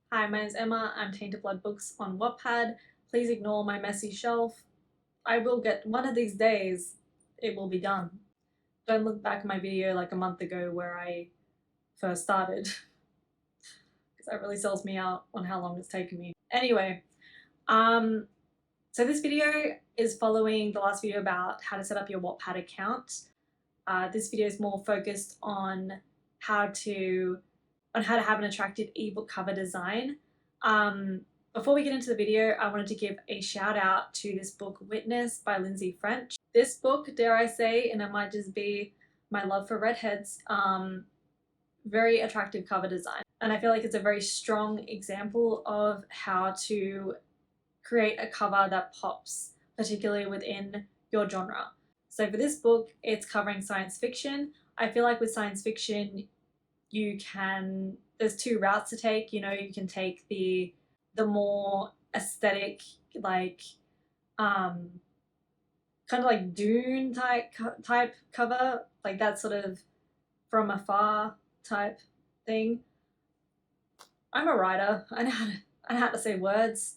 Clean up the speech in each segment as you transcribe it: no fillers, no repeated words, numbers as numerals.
Hi, my name is Emma. I'm Tainted Books on Wattpad. Please ignore my messy shelf. I will get one of these days, it will be done. Don't look back at my video like a month ago where I first started, because that really sells me out on how long it's taken me. Anyway, so this video is following the last video about how to set up your Wattpad account. This video is more focused on how to have an attractive ebook cover design. Before we get into the video, I wanted to give a shout out to this book Witness by ᵐᵉᵒévɁ. This book, dare I say, and it might just be my love for redheads, very attractive cover design. And I feel like it's a very strong example of how to create a cover that pops, particularly within your genre. So for this book, it's covering science fiction. I feel like with science fiction, there's two routes to take. You know, you can take the more aesthetic, like kind of like Dune type cover, like that sort of from afar type thing. I'm a writer. I know how to say words.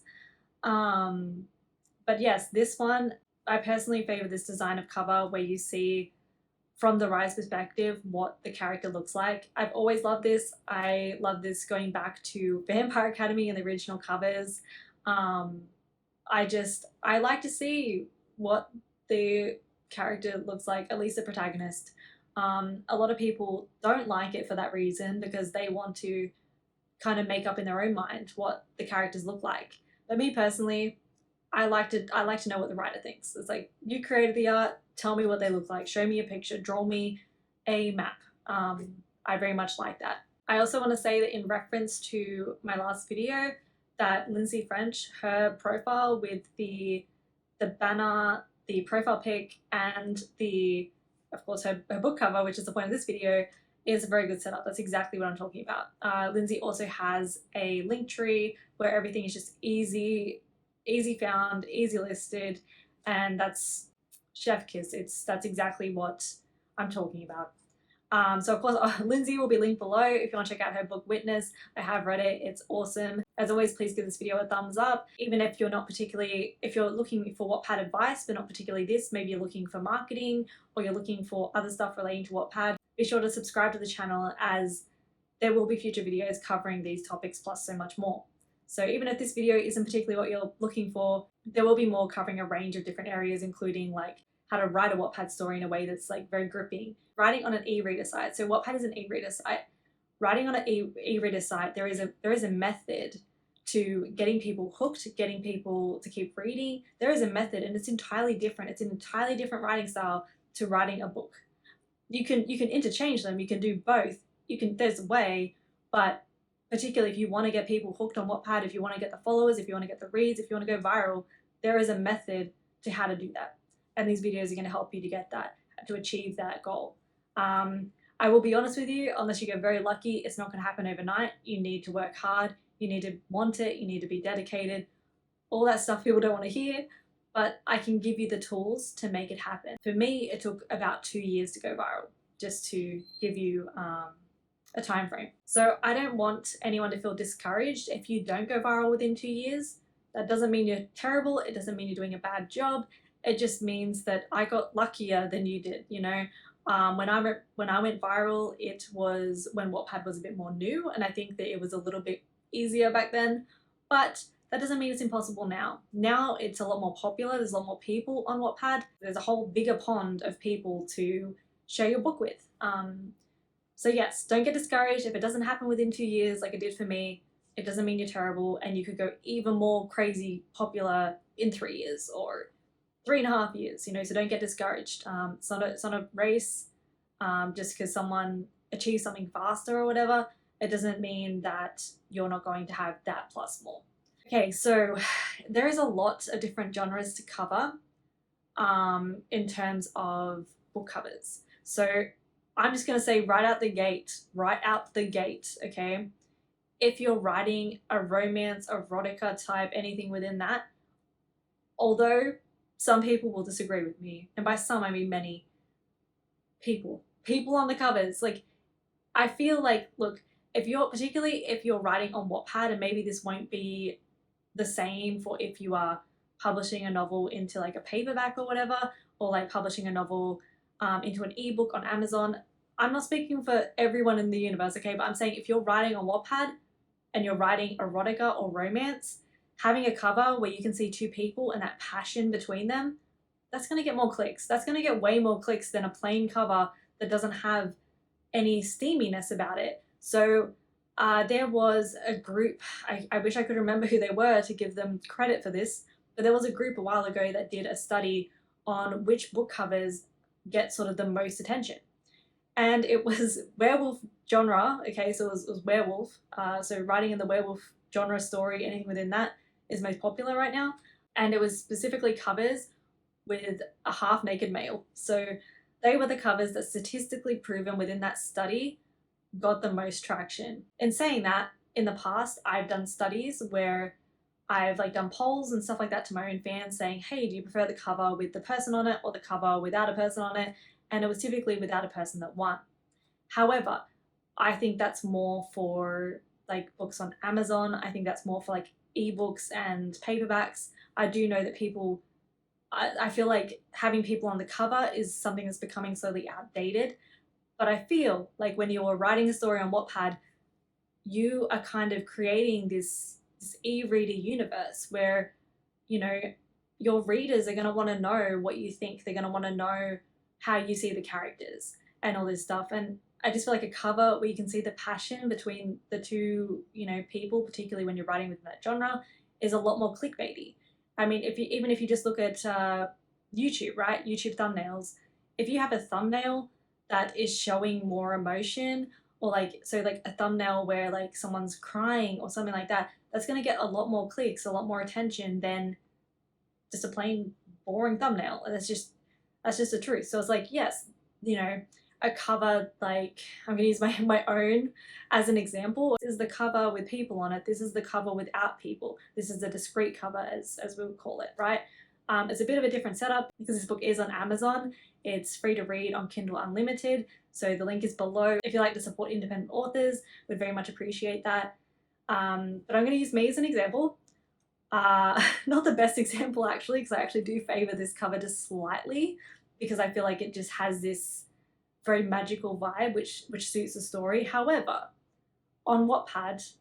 But yes, this one, I personally favor this design of cover where you see from the writer's perspective what the character looks like. I've always loved this. I love this going back to Vampire Academy and the original covers. I like to see what the character looks like, at least the protagonist. A lot of people don't like it for that reason because they want to kind of make up in their own mind what the characters look like. But me personally, I like to know what the writer thinks. It's like, you created the art, tell me what they look like, show me a picture, draw me a map. I very much like that. I also want to say that in reference to my last video, that ᵐᵉᵒévǳ, her profile with the banner, the profile pic, and of course her book cover, which is the point of this video, is a very good setup. That's exactly what I'm talking about. Lindsay also has a link tree where everything is just easy found, easy listed, and that's chef kiss. That's exactly what I'm talking about. So of course, Lindsay will be linked below if you want to check out her book Witness. I have read it, it's awesome. As always, please give this video a thumbs up. Even if you're looking for Wattpad advice, but not particularly this, maybe you're looking for marketing or you're looking for other stuff relating to Wattpad, be sure to subscribe to the channel, as there will be future videos covering these topics plus so much more. So even if this video isn't particularly what you're looking for, there will be more covering a range of different areas, including like how to write a Wattpad story in a way that's like very gripping. Writing on an e-reader site. So Wattpad is an e-reader site. Writing on an e-reader site, there is a method to getting people hooked, getting people to keep reading. There is a method, and it's entirely different. It's an entirely different writing style to writing a book. You can interchange them. You can do both. There's a way, but particularly if you want to get people hooked on Wattpad, if you want to get the followers, if you want to get the reads, if you want to go viral, there is a method to how to do that. And these videos are going to help you to get that, to achieve that goal. I will be honest with you, unless you get very lucky, it's not going to happen overnight. You need to work hard. You need to want it. You need to be dedicated. All that stuff people don't want to hear, but I can give you the tools to make it happen. For me, it took about 2 years to go viral, just to give you a time frame. So I don't want anyone to feel discouraged if you don't go viral within 2 years. That doesn't mean you're terrible. It doesn't mean you're doing a bad job. It just means that I got luckier than you did, you know. When I went viral, it was when Wattpad was a bit more new, and I think that it was a little bit easier back then, but that doesn't mean it's impossible now. Now it's a lot more popular. There's a lot more people on Wattpad. There's a whole bigger pond of people to share your book with. So yes, don't get discouraged. If it doesn't happen within 2 years like it did for me, it doesn't mean you're terrible, and you could go even more crazy popular in 3 years or 3.5 years, you know, so don't get discouraged. It's not a race. Just because someone achieves something faster or whatever, it doesn't mean that you're not going to have that plus more. Okay, so there is a lot of different genres to cover in terms of book covers. So I'm just going to say right out the gate, okay? If you're writing a romance, erotica type, anything within that, although some people will disagree with me, and by some I mean many people on the covers, like, I feel like, look, particularly if you're writing on Wattpad, and maybe this won't be the same for if you are publishing a novel into like a paperback or whatever, or like publishing a novel into an ebook on Amazon. I'm not speaking for everyone in the universe, okay, but I'm saying if you're writing on Wattpad and you're writing erotica or romance, having a cover where you can see two people and that passion between them, that's going to get more clicks. That's going to get way more clicks than a plain cover that doesn't have any steaminess about it. So there was a group, I wish I could remember who they were to give them credit for this, but there was a group a while ago that did a study on which book covers get sort of the most attention. And it was werewolf genre, okay, so it was werewolf. So writing in the werewolf genre story, anything within that is most popular right now. And it was specifically covers with a half-naked male. So they were the covers that statistically proven within that study got the most traction. In saying that, in the past, I've done studies where I've like done polls and stuff like that to my own fans saying, hey, do you prefer the cover with the person on it or the cover without a person on it? And it was typically without a person that won. However, I think that's more for like books on Amazon. I think that's more for like ebooks and paperbacks. I do know that people, I feel like having people on the cover is something that's becoming slowly outdated. But I feel like when you're writing a story on Wattpad, you are kind of creating this e-reader universe where, you know, your readers are going to want to know what you think. They're going to want to know how you see the characters and all this stuff. And I just feel like a cover where you can see the passion between the two, you know, people, particularly when you're writing within that genre, is a lot more clickbaity. I mean, even if you just look at YouTube, right? YouTube thumbnails. If you have a thumbnail that is showing more emotion, or like, so like a thumbnail where like someone's crying or something like that, that's going to get a lot more clicks, a lot more attention than just a plain boring thumbnail. And that's just the truth. So it's like, yes, you know, a cover, like, I'm gonna use my own as an example. This is the cover with people on it. This is the cover without people. This is the discrete cover, as we would call it, right? It's a bit of a different setup because this book is on Amazon. It's free to read on Kindle Unlimited. So the link is below. If you like to support independent authors, would very much appreciate that. But I'm gonna use me as an example. Not the best example actually, because I actually do favor this cover just slightly because I feel like it just has this very magical vibe which suits the story. However, on Wattpad,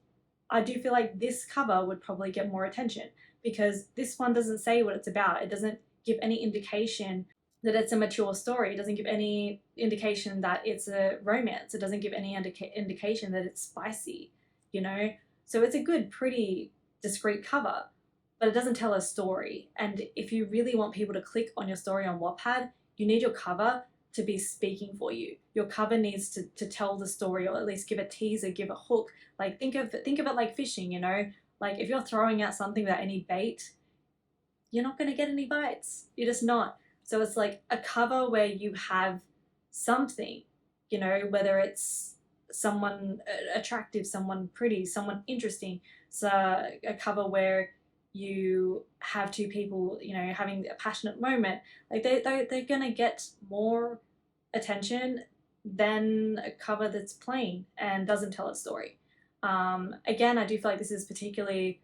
I do feel like this cover would probably get more attention because this one doesn't say what it's about. It doesn't give any indication that it's a mature story. It doesn't give any indication that it's a romance. It doesn't give any indication that it's spicy, you know? So it's a good, pretty discreet cover, but it doesn't tell a story. And if you really want people to click on your story on Wattpad, you need your cover to be speaking for you. Your cover needs to tell the story, or at least give a teaser, give a hook. Like think of it like fishing, you know? Like if you're throwing out something without any bait, you're not going to get any bites. You're just not. So it's like a cover where you have something, you know, whether it's someone attractive, someone pretty, someone interesting. So a cover where you have two people, you know, having a passionate moment, like they're gonna get more attention than a cover that's plain and doesn't tell a story. Again, I do feel like this is particularly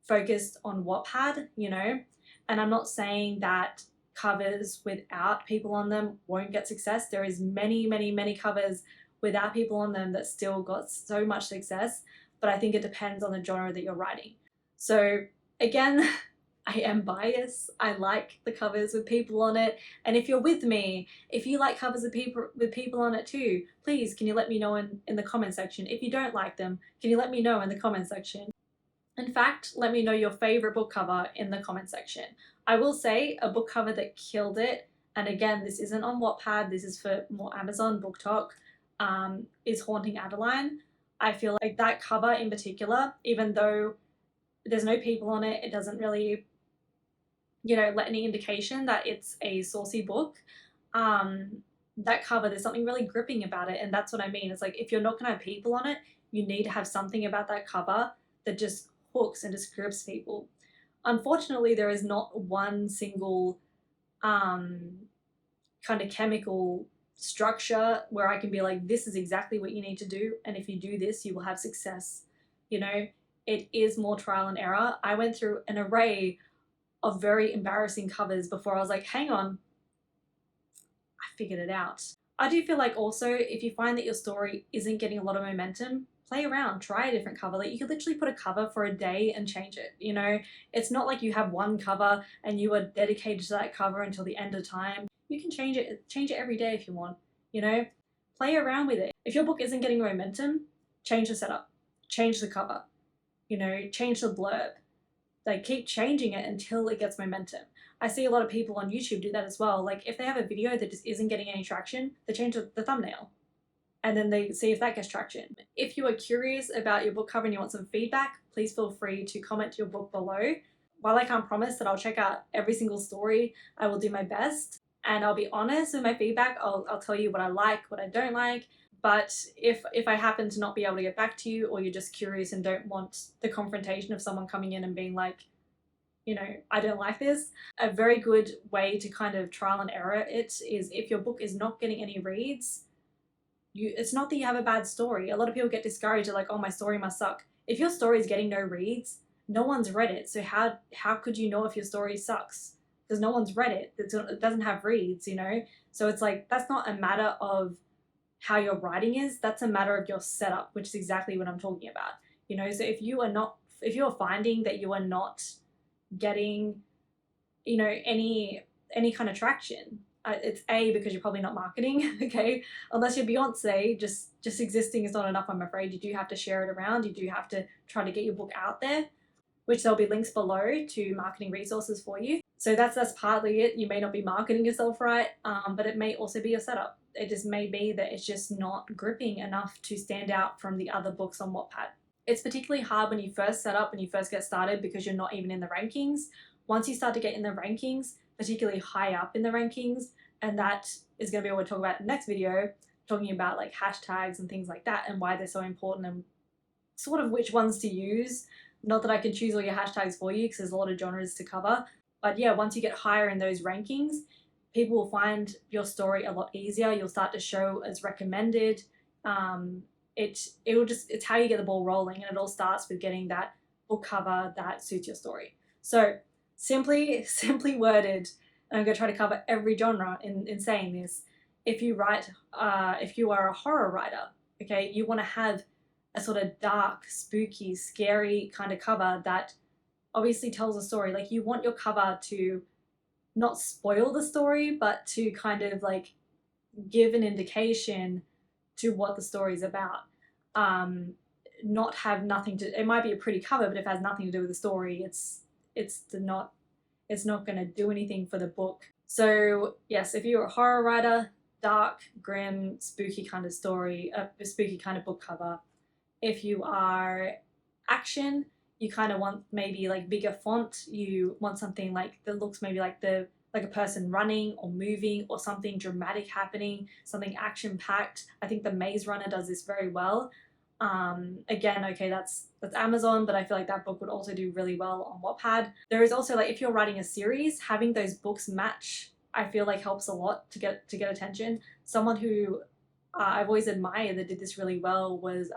focused on Wattpad, you know, and I'm not saying that covers without people on them won't get success. There is many covers without people on them that still got so much success, but I think it depends on the genre that you're writing. So again, I am biased. I like the covers with people on it. And if you're with me, if you like covers with people on it too, please can you let me know in the comment section. If you don't like them, can you let me know in the comment section? In fact, let me know your favorite book cover in the comment section. I will say a book cover that killed it, and again, this isn't on Wattpad, this is for more Amazon, BookTok, is Haunting Adeline. I feel like that cover in particular, even though there's no people on it, it doesn't really, you know, let any indication that it's a saucy book. That cover, there's something really gripping about it, and that's what I mean. It's like if you're not going to have people on it, you need to have something about that cover that just hooks and just grips people. Unfortunately, there is not one single kind of chemical structure where I can be like, this is exactly what you need to do, and if you do this, you will have success. You know, it is more trial and error. I went through an array of very embarrassing covers before I was like, hang on, I figured it out. I do feel like also, if you find that your story isn't getting a lot of momentum, play around, try a different cover. Like, you could literally put a cover for a day and change it, you know? It's not like you have one cover and you are dedicated to that cover until the end of time. You can change it every day if you want, you know? Play around with it. If your book isn't getting momentum, change the setup, change the cover, you know, change the blurb. Like, keep changing it until it gets momentum. I see a lot of people on YouTube do that as well. Like, if they have a video that just isn't getting any traction, they change the thumbnail and then they see if that gets traction. If you are curious about your book cover and you want some feedback, please feel free to comment your book below. While I can't promise that I'll check out every single story, I will do my best, and I'll be honest with my feedback. I'll tell you what I like, what I don't like. But if I happen to not be able to get back to you, or you're just curious and don't want the confrontation of someone coming in and being like, you know, I don't like this, a very good way to kind of trial and error it is, if your book is not getting any reads, it's not that you have a bad story. A lot of people get discouraged. They're like, oh, my story must suck. If your story is getting no reads, no one's read it. So how could you know if your story sucks? Because no one's read it. It doesn't have reads, you know? So it's like, that's not a matter of how your writing is. That's a matter of your setup, which is exactly what I'm talking about. You know, so if you are finding that you are not getting, you know, any kind of traction, it's because you're probably not marketing. Okay, unless you're Beyonce, just existing is not enough, I'm afraid. You do have to share it around. You do have to try to get your book out there, which there'll be links below to marketing resources for you. So that's partly it. You may not be marketing yourself right, but it may also be your setup. It just may be that it's just not gripping enough to stand out from the other books on Wattpad. It's particularly hard when you first set up, when you first get started, because you're not even in the rankings. Once you start to get in the rankings, particularly high up in the rankings, and that is going to be what we'll talk about in the next video, talking about like hashtags and things like that and why they're so important and sort of which ones to use. Not that I can choose all your hashtags for you because there's a lot of genres to cover, but yeah, once you get higher in those rankings, people will find your story a lot easier. You'll start to show as recommended. It's how you get the ball rolling, and it all starts with getting that book cover that suits your story. So simply worded, and I'm going to try to cover every genre in saying this. If you are a horror writer, okay, you want to have a sort of dark, spooky, scary kind of cover that obviously tells a story. Like, you want your cover to not spoil the story, but to kind of like give an indication to what the story's about. Not have nothing to, it might be a pretty cover, but if it has nothing to do with the story, it's not going to do anything for the book. So yes, if you're a horror writer, dark, grim, spooky kind of story, a spooky kind of book cover. If you are action, you kind of want maybe like bigger font. You want something like that looks maybe like a person running or moving, or something dramatic happening, something action packed. I think the Maze Runner does this very well. Again, okay, that's Amazon, but I feel like that book would also do really well on Wattpad. There is also, like, if you're writing a series, having those books match, I feel like helps a lot to get attention. Someone who I've always admired that did this really well was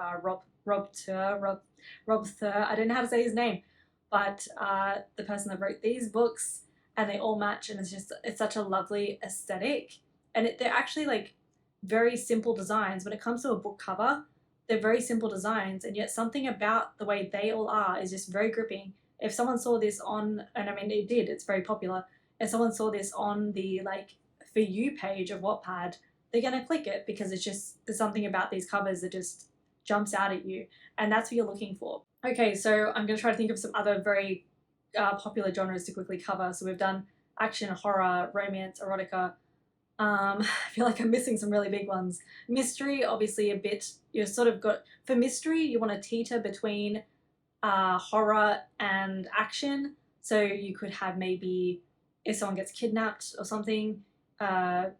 ᵐᵉᵒévཪ. I don't know how to say his name, but the person that wrote these books, and they all match, and it's such a lovely aesthetic, and they're actually like very simple designs. When it comes to a book cover, they're very simple designs, and yet something about the way they all are is just very gripping. If someone saw this on, and I mean it did, it's very popular, if someone saw this on the like For You page of Wattpad, they're going to click it because there's something about these covers that just jumps out at you, and that's what you're looking for. Okay, so I'm going to try to think of some other very popular genres to quickly cover. So we've done action, horror, romance, erotica. I feel like I'm missing some really big ones. Mystery, obviously a bit, you've sort of got, for mystery, you want to teeter between horror and action. So you could have maybe, if someone gets kidnapped or something, a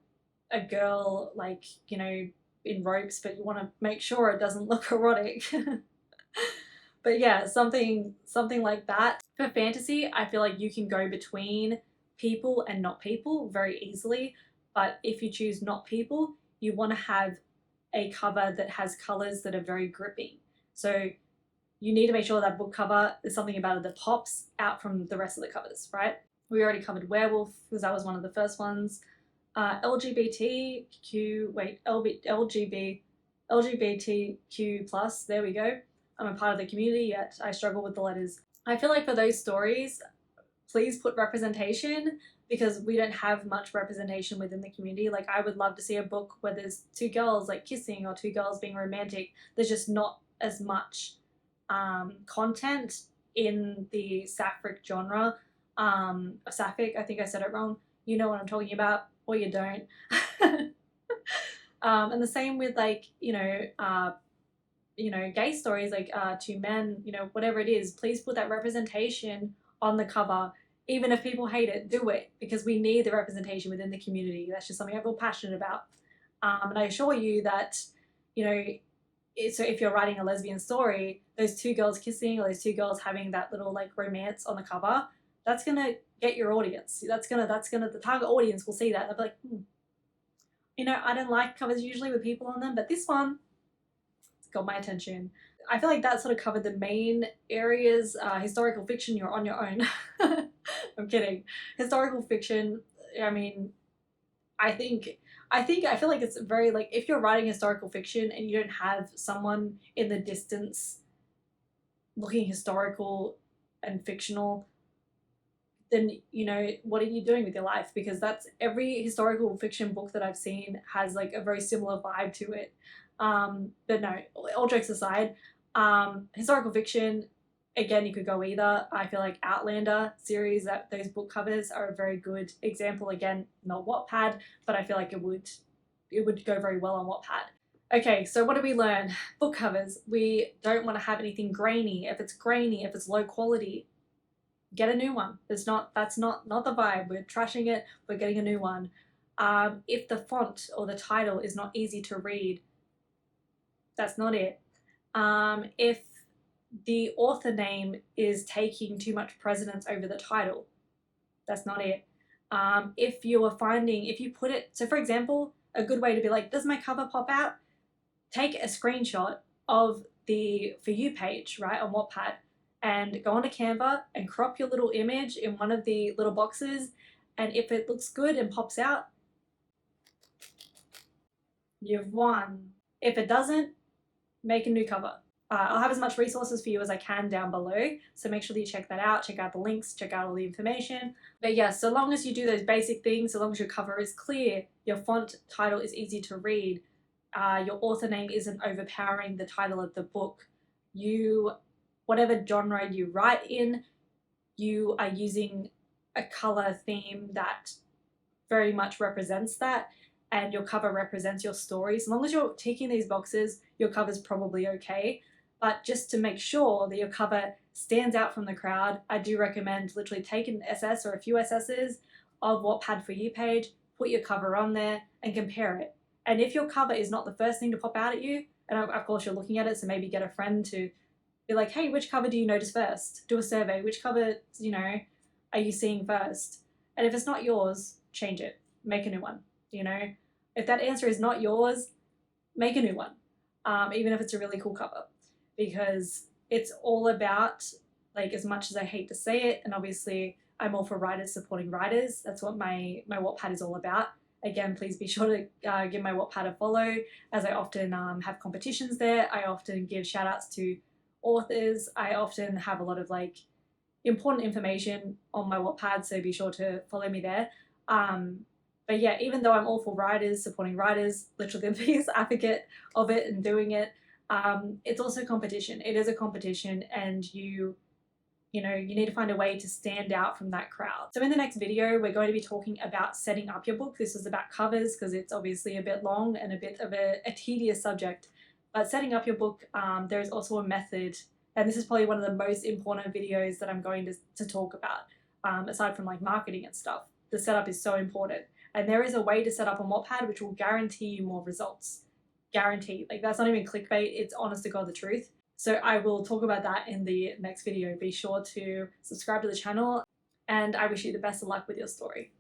girl, like, you know, in ropes, but you want to make sure it doesn't look erotic. But yeah, something like that. For fantasy, I feel like you can go between people and not people very easily. But if you choose not people, you want to have a cover that has colors that are very gripping. So you need to make sure that book cover is something about it that pops out from the rest of the covers, right? We already covered werewolf because that was one of the first ones. LGBTQ plus, there we go. I'm a part of the community, yet I struggle with the letters. I feel like for those stories, please put representation, because we don't have much representation within the community. Like, I would love to see a book where there's two girls like kissing or two girls being romantic. There's just not as much content in the sapphic genre. Sapphic, I think I said it wrong. You know what I'm talking about, or you don't. And the same with, like, gay stories, like two men, whatever it is. Please put that representation on the cover. Even if people hate it, do it, because we need the representation within the community. That's just something I feel passionate about. And I assure you that, so if you're writing a lesbian story, those two girls kissing or those two girls having that little like romance on the cover, that's gonna get your audience. That's gonna the target audience will see that. They'll be like, I don't like covers usually with people on them, but this one, it's got my attention. I feel like that sort of covered the main areas. Historical fiction, you're on your own. I'm kidding. Historical fiction, I mean, I feel like it's very, like, if you're writing historical fiction and you don't have someone in the distance looking historical and fictional, then, what are you doing with your life? Because that's every historical fiction book that I've seen has like a very similar vibe to it. But no, all jokes aside, historical fiction, again, you could go either. I feel like Outlander series, that those book covers are a very good example. Again, not Wattpad, but I feel like it would go very well on Wattpad. Okay, so what do we learn? Book covers. We don't want to have anything grainy. If it's grainy, if it's low quality, get a new one. That's not the vibe. We're trashing it. We're getting a new one. If the font or the title is not easy to read, that's not it. If the author name is taking too much precedence over the title, that's not it. If you put it, so for example, a good way to be like, does my cover pop out? Take a screenshot of the For You page, right, on Wattpad, and go onto Canva and crop your little image in one of the little boxes, and if it looks good and pops out, you've won. If it doesn't, make a new cover. I'll have as much resources for you as I can down below, so make sure that you check that out, check out the links, check out all the information. But yeah, so long as you do those basic things, so long as your cover is clear, your font title is easy to read, your author name isn't overpowering the title of the book, whatever genre you write in, you are using a color theme that very much represents that, and your cover represents your story. As long as you're ticking these boxes, your cover's probably okay. But just to make sure that your cover stands out from the crowd, I do recommend literally take an SS or a few SS's of Wattpad For You page, put your cover on there, and compare it. And if your cover is not the first thing to pop out at you, and of course you're looking at it, so maybe get a friend to be like, hey, which cover do you notice first? Do a survey. Which cover, are you seeing first? And if it's not yours, change it. Make a new one. If that answer is not yours, make a new one, even if it's a really cool cover, because it's all about, like, as much as I hate to say it, and obviously I'm all for writers supporting writers, that's what my Wattpad is all about. Again, please be sure to give my Wattpad a follow, as I often have competitions there. I often give shout outs to authors. I often have a lot of like important information on my Wattpad, so be sure to follow me there. But yeah, even though I'm all for writers, supporting writers, literally the biggest advocate of it and doing it, it's also competition. It is a competition, and you need to find a way to stand out from that crowd. So in the next video, we're going to be talking about setting up your book. This is about covers because it's obviously a bit long and a bit of a tedious subject. But setting up your book, there is also a method, and this is probably one of the most important videos that I'm going to talk about, aside from like marketing and stuff. The setup is so important. And there is a way to set up on Wattpad which will guarantee you more results. Guaranteed. Like, that's not even clickbait, it's honest to God the truth. So I will talk about that in the next video. Be sure to subscribe to the channel, and I wish you the best of luck with your story.